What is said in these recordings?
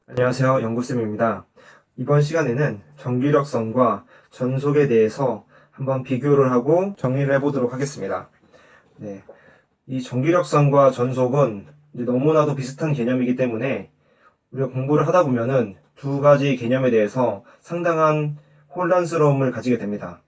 안녕하세요. 연구쌤입니다. 이번 시간에는 전기력선과 전속에 대해서 한번 비교를 하고 정리를 해보도록 하겠습니다. 네, 이 전기력선과 전속은 이제 너무나도 비슷한 개념이기 때문에 우리가 공부를 하다 보면은 두 가지 개념에 대해서 상당한 혼란스러움을 가지게 됩니다.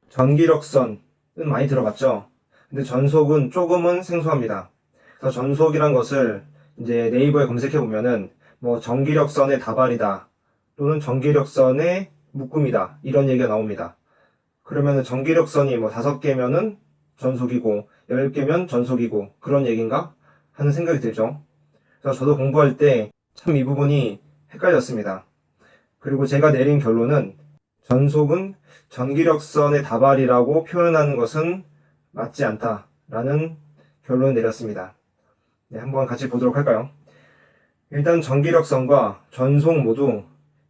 전기력선은 많이 들어봤죠? 근데 전속은 조금은 생소합니다. 그래서 전속이란 것을 이제 네이버에 검색해 보면은 뭐 전기력선의 다발이다 또는 전기력선의 묶음이다 이런 얘기가 나옵니다. 그러면은 전기력선이 뭐 5개면은 전속이고 10개면 전속이고 그런 얘기인가 하는 생각이 들죠. 그래서 저도 공부할 때 참 이 부분이 헷갈렸습니다. 그리고 제가 내린 결론은 전속은 전기력선의 다발이라고 표현하는 것은 맞지 않다라는 결론을 내렸습니다. 네, 한번 같이 보도록 할까요? 일단 전기력선과 전속 모두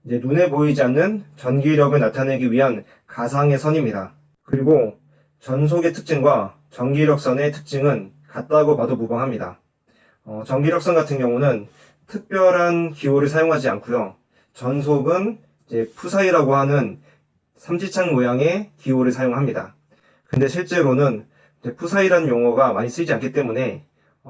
이제 눈에 보이지 않는 전기력을 나타내기 위한 가상의 선입니다. 그리고 전속의 특징과 전기력선의 특징은 같다고 봐도 무방합니다. 전기력선 같은 경우는 특별한 기호를 사용하지 않고요. 전속은 이제 푸사이라고 하는 삼지창 모양의 기호를 사용합니다. 근데 실제로는 푸사이라는 용어가 많이 쓰이지 않기 때문에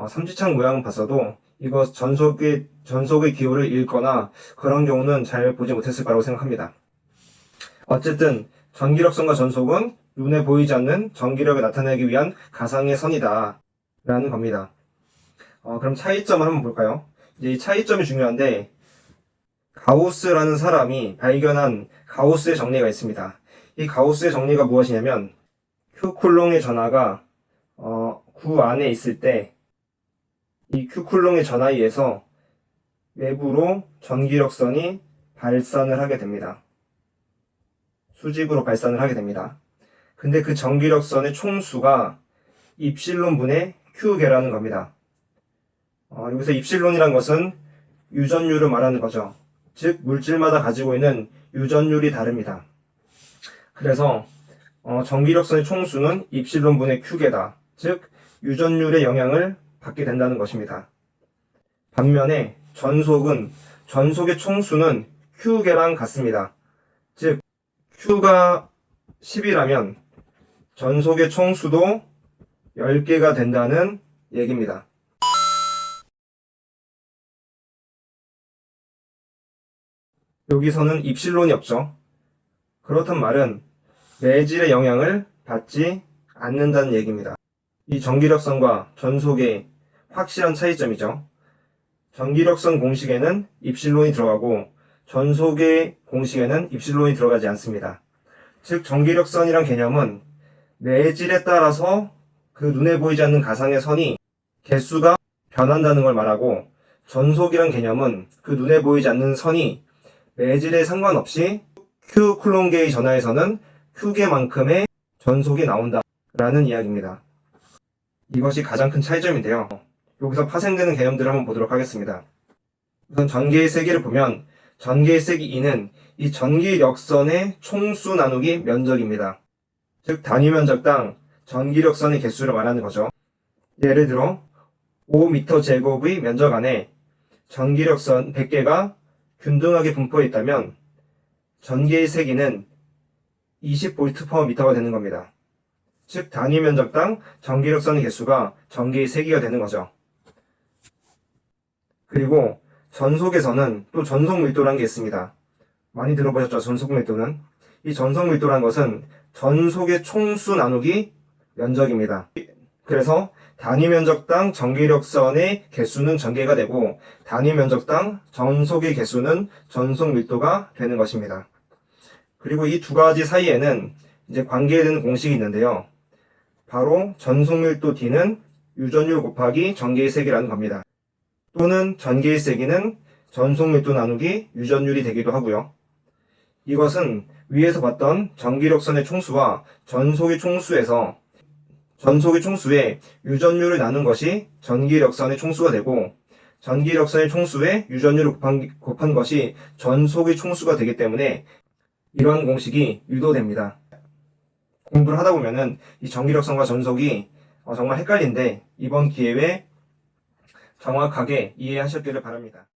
삼지창 모양을 봤어도 이거 전속의 기호를 읽거나 그런 경우는 잘 보지 못했을 거라고 생각합니다. 어쨌든 전기력선과 전속은 눈에 보이지 않는 전기력을 나타내기 위한 가상의 선이다 라는 겁니다. 그럼 차이점을 한번 볼까요? 이제 이 차이점이 중요한데 가우스라는 사람이 발견한 가우스의 정리가 있습니다. 이 가우스의 정리가 무엇이냐면 Q쿨롱의 전하가 구 안에 있을 때 이 Q쿨롱의 전하에 의해서 외부로 전기력선이 발산을 하게 됩니다. 수직으로 발산을 하게 됩니다. 근데 그 전기력선의 총수가 입실론분의 Q개라는 겁니다. 여기서 입실론이란 것은 유전율을 말하는 거죠. 즉 물질마다 가지고 있는 유전율이 다릅니다. 그래서 전기력선의 총수는 입실론분의 Q개다. 즉 유전율의 영향을 받게 된다는 것입니다. 반면에 전속의 총수는 Q개랑 같습니다. 즉 Q가 10이라면 전속의 총수도 10개가 된다는 얘기입니다. 여기서는 입실론이 없죠. 그렇단 말은 매질의 영향을 받지 않는다는 얘기입니다. 이 전기력선과 전속의 확실한 차이점이죠. 전기력선 공식에는 입실론이 들어가고 전속의 공식에는 입실론이 들어가지 않습니다. 즉 전기력선이란 개념은 매질에 따라서 그 눈에 보이지 않는 가상의 선이 개수가 변한다는 걸 말하고 전속이란 개념은 그 눈에 보이지 않는 선이 매질에 상관없이 Q쿨롱계의 전하에서는 Q개만큼의 전속이 나온다라는 이야기입니다. 이것이 가장 큰 차이점인데요. 여기서 파생되는 개념들을 한번 보도록 하겠습니다. 우선 전개의 세기를 보면 전개의 세기 E는 이 전기력선의 총수 나누기 면적입니다. 즉 단위 면적당 전기력선의 개수를 말하는 거죠. 예를 들어 5m 제곱의 면적 안에 전기력선 100개가 균등하게 분포해 있다면 전개의 세기는 20V/m가 되는 겁니다. 즉 단위 면적당 전기력선의 개수가 전개의 세기가 되는 거죠. 그리고 전속에서는 또 전속밀도라는 게 있습니다. 많이 들어보셨죠? 전속밀도는. 이 전속밀도라는 것은 전속의 총수 나누기 면적입니다. 그래서 단위 면적당 전기력선의 개수는 전개가 되고 단위 면적당 전속의 개수는 전속밀도가 되는 것입니다. 그리고 이 두 가지 사이에는 이제 관계되는 공식이 있는데요. 바로 전속밀도 D는 유전율 곱하기 전개의 세기라는 겁니다. 또는 전개의 세기는 전속밀도 나누기 유전율이 되기도 하고요. 이것은 위에서 봤던 전기력선의 총수와 전속의 총수에서 전속의 총수에 유전율을 나눈 것이 전기력선의 총수가 되고 전기력선의 총수에 유전율을 곱한 것이 전속의 총수가 되기 때문에 이러한 공식이 유도됩니다. 공부를 하다 보면은 이 전기력선과 전속이 정말 헷갈린데 이번 기회에 정확하게 이해하셨기를 바랍니다.